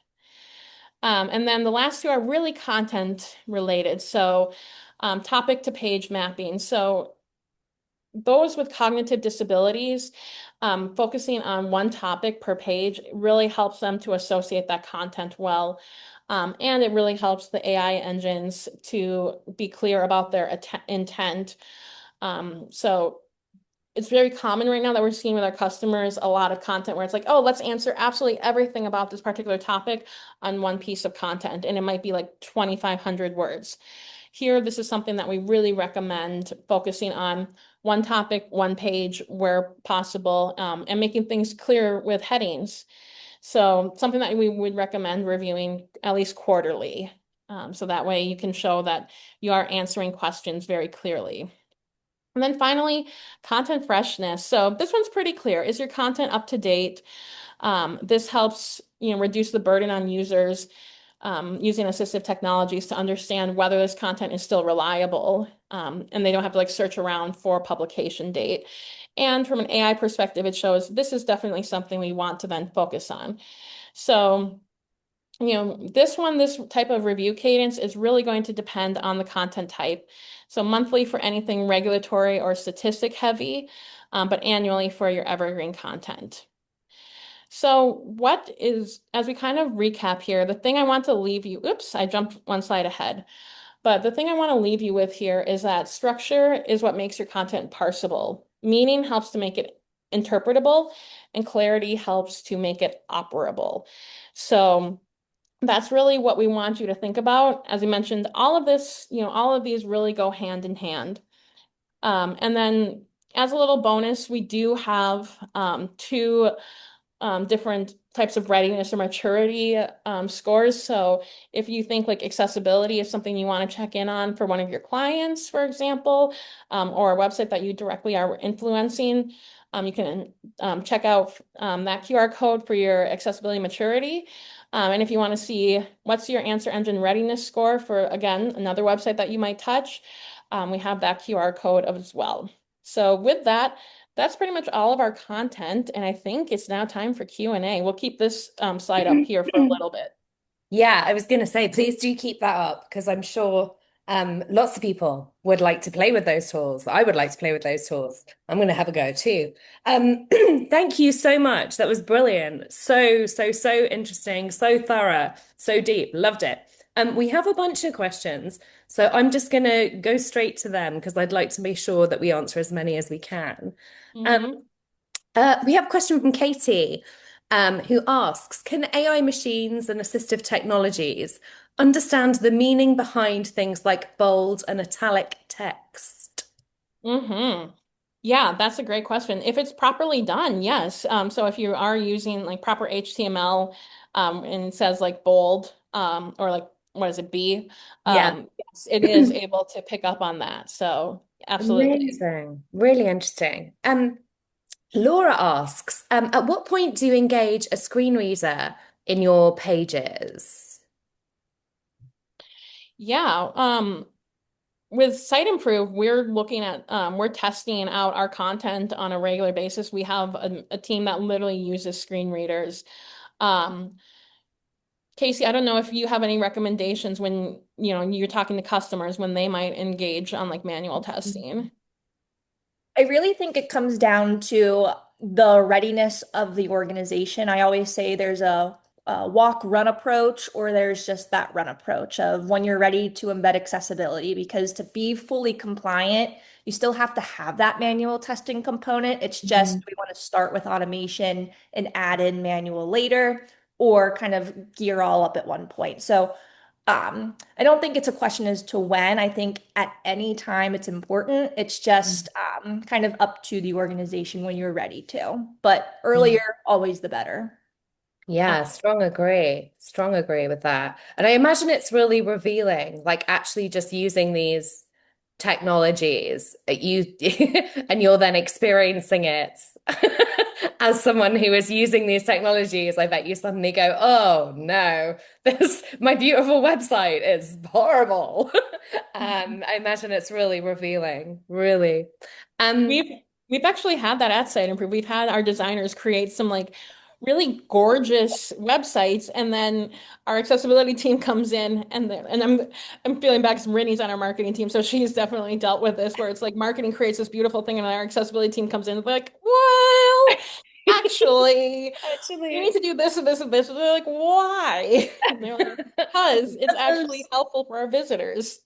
And then the last two are really content related. So topic to page mapping. So those with cognitive disabilities, focusing on one topic per page really helps them to associate that content well. And it really helps the AI engines to be clear about their intent. So it's very common right now that we're seeing with our customers a lot of content where it's like, oh, let's answer absolutely everything about this particular topic on one piece of content. And it might be like 2,500 words. Here, this is something that we really recommend focusing on one topic, one page where possible, and making things clear with headings. So something that we would recommend reviewing at least quarterly. So that way you can show that you are answering questions very clearly. And then finally, content freshness. So this one's pretty clear. Is your content up to date? This helps, reduce the burden on users using assistive technologies to understand whether this content is still reliable, and they don't have to like search around for publication date. And from an AI perspective, it shows this is definitely something we want to then focus on. So, this type of review cadence is really going to depend on the content type. So monthly for anything regulatory or statistic heavy, but annually for your evergreen content. So as we kind of recap here, the thing I want to leave you, oops, I jumped one slide ahead. But the thing I want to leave you with here is that structure is what makes your content parsable. Meaning helps to make it interpretable, and clarity helps to make it operable. So that's really what we want you to think about. As I mentioned, all of this, all of these really go hand in hand. And then as a little bonus, we do have two different types of readiness or maturity scores. So if you think like accessibility is something you want to check in on for one of your clients, for example, or a website that you directly are influencing, you can check out that QR code for your accessibility maturity. And if you want to see what's your answer engine readiness score for, again, another website that you might touch, we have that QR code as well. So with that, that's pretty much all of our content, and I think it's now time for Q&A. We'll keep this slide up here for a little bit. Yeah, I was going to say, please do keep that up because I'm sure lots of people would like to play with those tools. I would like to play with those tools. I'm going to have a go too. Thank you so much. That was brilliant. So interesting, so thorough, so deep. Loved it. We have a bunch of questions, so I'm just going to go straight to them because I'd like to make sure that we answer as many as we can. Um, Mm-hmm. we have a question from Katie, who asks, can AI machines and assistive technologies understand the meaning behind things like bold and italic text? Mm-hmm. Yeah, that's a great question. If it's properly done, yes. So if you are using like proper HTML, and it says like bold, or like what is it, B? Yeah. Yes, it is able to pick up on that. So absolutely. Amazing. Really interesting. Laura asks, at what point do you engage a screen reader in your pages? Yeah. With Siteimprove, we're looking at we're testing out our content on a regular basis. We have a team that literally uses screen readers. Um, Kacie, I don't know if you have any recommendations when you're talking to customers when they might engage on like manual testing. I really think it comes down to the readiness of the organization. I always say there's a walk run approach, or there's just that run approach of when you're ready to embed accessibility, because to be fully compliant, you still have to have that manual testing component. It's just Mhm. we want to start with automation and add in manual later, or kind of gear all up at one point. So I don't think it's a question as to when. I think at any time it's important. It's just kind of up to the organization when you're ready to. But Yeah. earlier, always the better. Yeah, strong agree. Strong agree with that. And I imagine it's really revealing, like actually just using these technologies, you and you're then experiencing it as someone who is using these technologies. I bet you suddenly go, oh no, this my beautiful website is horrible. I imagine it's really revealing, really. Um, We've we've actually had that at Siteimprove. We've had our designers create some like really gorgeous websites, and then our accessibility team comes in, and I'm feeling back because Brittany's on our marketing team, so she's definitely dealt with this where it's like marketing creates this beautiful thing, and our accessibility team comes in like, well, actually, you need actually. to do this and this and this. And they're like, why? And they're like, because it's actually helpful for our visitors.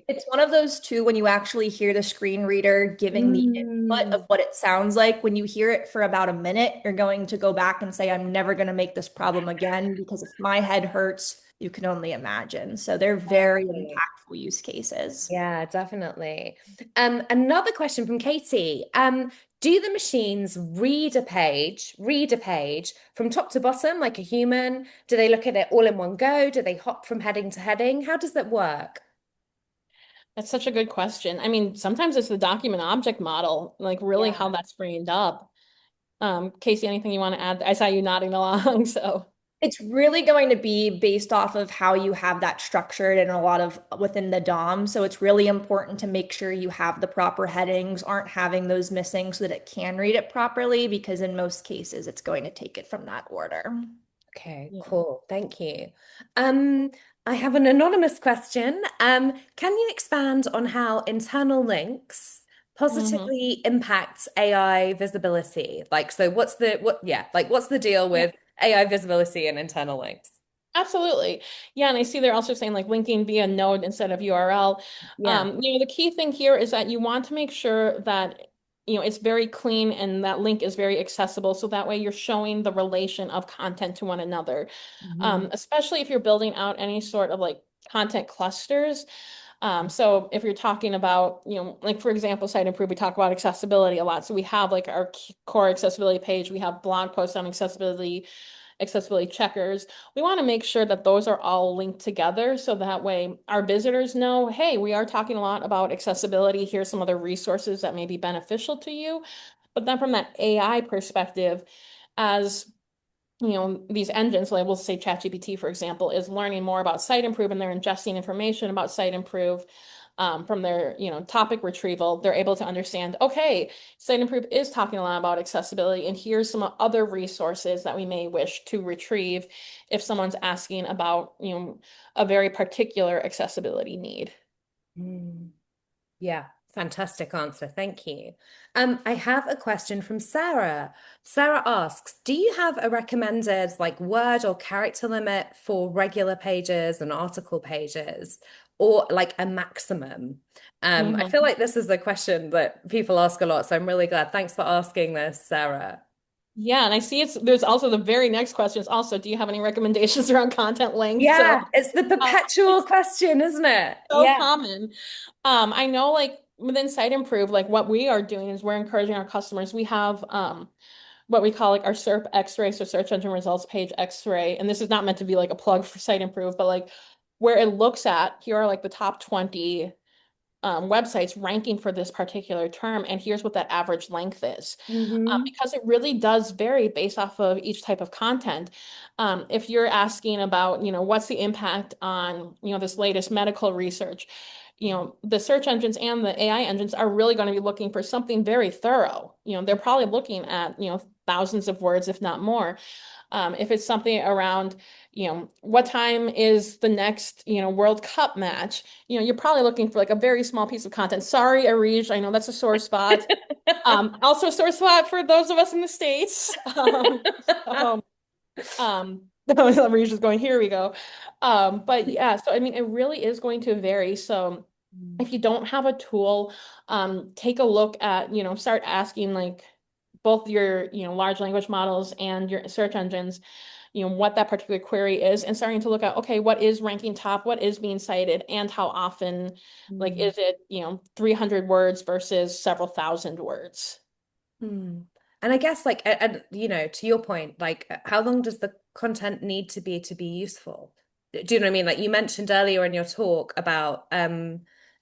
It's one of those too, when you actually hear the screen reader giving the input Mm. of what it sounds like. When you hear it for about a minute, you're going to go back and say, I'm never going to make this problem again, because if my head hurts, you can only imagine. So they're very Exactly. impactful use cases. Yeah, definitely. Another question from Katie. Do the machines read a page from top to bottom like a human? Do they look at it all in one go? Do they hop from heading to heading? How does that work? That's such a good question. I mean, sometimes it's the document object model, like really how Yeah. that's framed up. Casey, anything you want to add? I saw you nodding along, so. It's really going to be based off of how you have that structured and a lot of within the DOM. So it's really important to make sure you have the proper headings, aren't having those missing so that it can read it properly, because in most cases it's going to take it from that order. Okay, Yeah. cool. Thank you. Um, I have an anonymous question. Can you expand on how internal links Hmm. positively impacts AI visibility? Like, so what's the deal Yeah, with AI visibility and internal links? absolutely. Yeah, and I see they're also saying like linking via node instead of URL. Yeah. The key thing here is that you want to make sure that it's very clean and that link is very accessible, so that way you're showing the relation of content to one another. Mhm. Especially if you're building out any sort of like content clusters. So if you're talking about, like for example, Siteimprove, we talk about accessibility a lot. So we have like our core accessibility page, we have blog posts on accessibility checkers. We want to make sure that those are all linked together so that way our visitors know, hey, we are talking a lot about accessibility. Here's some other resources that may be beneficial to you. But then from that AI perspective, as these engines, like we'll say ChatGPT, for example, is learning more about Siteimprove and they're ingesting information about Siteimprove from their, topic retrieval. They're able to understand, okay, Siteimprove is talking a lot about accessibility, and here's some other resources that we may wish to retrieve if someone's asking about, a very particular accessibility need. Mm. Yeah, fantastic answer. Thank you. I have a question from Sarah. Sarah asks, do you have a recommended like word or character limit for regular pages and article pages, or like a maximum? I Mhm. feel like this is a question that people ask a lot, so I'm really glad. Thanks for asking this, Sarah. Yeah, and I see there's also the very next question is also, do you have any recommendations around content length? So Yeah, it's the perpetual it's question, isn't it? so Yeah. common. I know like within Siteimprove, like what we are doing is we're encouraging our customers. We have what we call like our SERP X-ray, so search engine results page X-ray. And this is not meant to be like a plug for Siteimprove, but like where it looks at, here are like the top 20 websites ranking for this particular term, and here's what that average length is. Hmm. Because it really does vary based off of each type of content. If you're asking about, what's the impact on, this latest medical research, the search engines and the AI engines are really going to be looking for something very thorough. They're probably looking at, thousands of words, if not more. If it's something around, what time is the next, World Cup match, you're probably looking for like a very small piece of content. Sorry, Arish, I know that's a sore spot. Also a sore spot for those of us in the States. So, Arish is going, here we go. But yeah, so I mean, it really is going to vary. So if you don't have a tool, take a look at, start asking like both your, large language models and your search engines, what that particular query is and starting to look at, okay, what is ranking top, what is being cited, and how often, like, Mm. is it, 300 words versus several thousand words? Hmm. And I guess and to your point, like how long does the content need to be useful? Do you know what I mean? Like you mentioned earlier in your talk about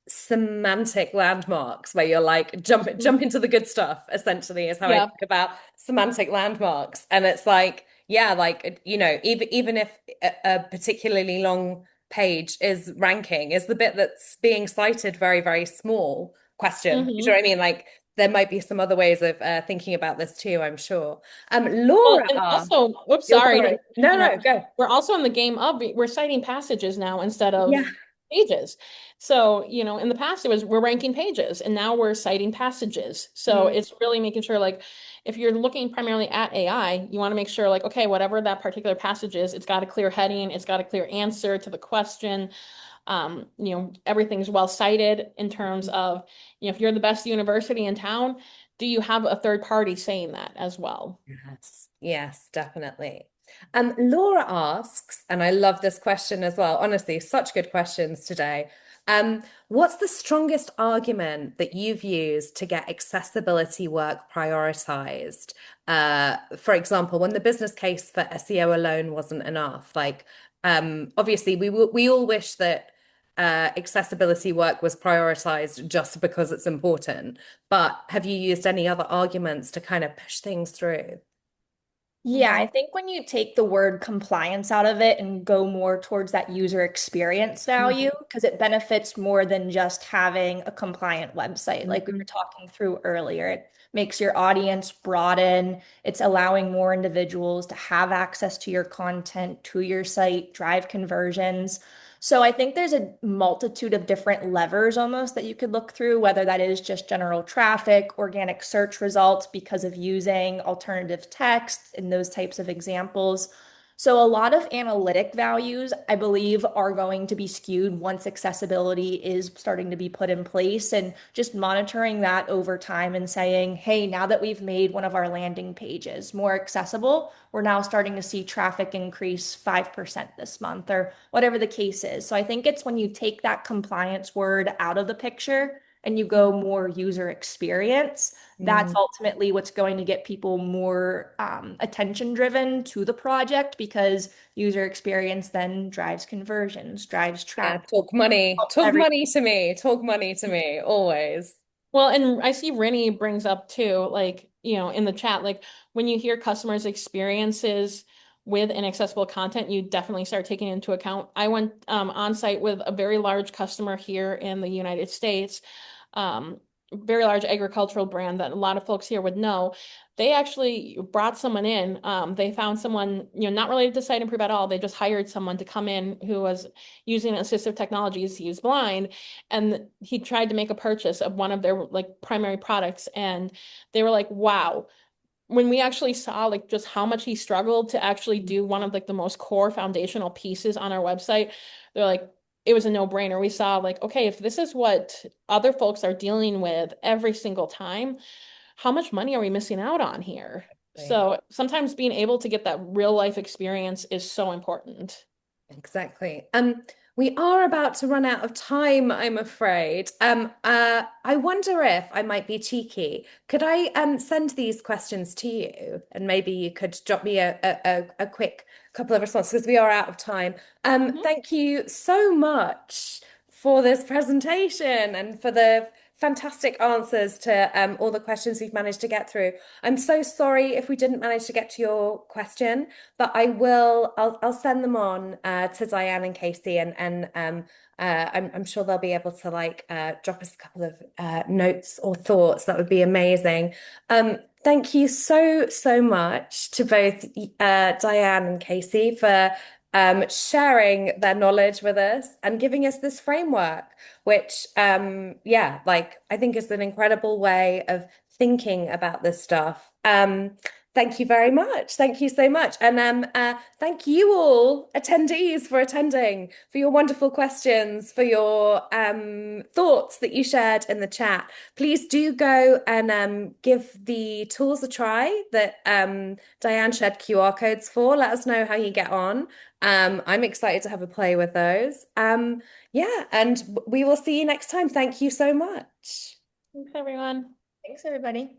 semantic landmarks where you're like jump into the good stuff, essentially, is how I Yeah. think about semantic landmarks. And it's like, yeah, like even if a particularly long page is ranking, is the bit that's being cited very, very small question. Do you know Hmm. what I mean? Like there might be some other ways of thinking about this too, I'm sure. Well, Laura and asked, also, oops, oh, sorry to sorry. No, no, interrupt. go. We're also in the game of we're citing passages now instead Yeah. of pages. So, in the past it was we're ranking pages and now we're citing passages. So Mm, it's really making sure like if you're looking primarily at AI, you want to make sure like, okay, whatever that particular passage is, it's got a clear heading, it's got a clear answer to the question. Everything's well cited in terms of, if you're the best university in town, do you have a third party saying that as well? yes, yes, definitely. Laura asks, and I love this question as well. Honestly, such good questions today. What's the strongest argument that you've used to get accessibility work prioritized? For example, when the business case for SEO alone wasn't enough, like obviously we all wish that accessibility work was prioritized just because it's important. But have you used any other arguments to kind of push things through? Yeah, I think when you take the word compliance out of it and go more towards that user experience value, because it benefits more than just having a compliant website, like we were Mhm. talking through earlier. It makes your audience broaden. It's allowing more individuals to have access to your content, to your site, drive conversions. So I think there's a multitude of different levers almost that you could look through, whether that is just general traffic, organic search results because of using alternative text and those types of examples. So a lot of analytic values, I believe, are going to be skewed once accessibility is starting to be put in place and just monitoring that over time and saying, hey, now that we've made one of our landing pages more accessible, we're now starting to see traffic increase 5% this month or whatever the case is. So I think it's when you take that compliance word out of the picture and you go more user experience, that's Mm. ultimately what's going to get people more attention driven to the project because user experience then drives conversions, drives traffic, helps Talk everything. money to me, talk money to me, always. Well, and I see Rennie brings up too, like, in the chat, like when you hear customers' experiences with inaccessible content, you definitely start taking into account. I went on site with a very large customer here in the United States, very large agricultural brand that a lot of folks here would know. They actually brought someone in. They found someone, not related to Siteimprove at all. They just hired someone to come in who was using assistive technologies. He was blind, and he tried to make a purchase of one of their like primary products, and they were like, "Wow." When we actually saw like just how much he struggled to actually do one of like the most core foundational pieces on our website, they're like, it was a no-brainer. We saw like, okay, if this is what other folks are dealing with every single time, how much money are we missing out on here? So sometimes being able to get that real life experience is so important. Exactly. We are about to run out of time, I'm afraid. I wonder if I might be cheeky. Could I send these questions to you, and maybe you could drop me a quick couple of responses because we are out of time. Mhm. Thank you so much for this presentation and for the fantastic answers to all the questions we've managed to get through. I'm so sorry if we didn't manage to get to your question, but I'll send them on to Diane and Kacie, and I'm sure they'll be able to like drop us a couple of notes or thoughts. That would be amazing. Thank you so much to both Diane and Kacie for sharing their knowledge with us and giving us this framework, which yeah, like I think is an incredible way of thinking about this stuff. Thank you very much. Thank you so much. And thank you all, attendees, for attending, for your wonderful questions, for your thoughts that you shared in the chat. Please do go and give the tools a try that Diane shared QR codes for. Let us know how you get on. I'm excited to have a play with those. Yeah, and we will see you next time. Thank you so much. Thanks, everyone. Thanks, everybody.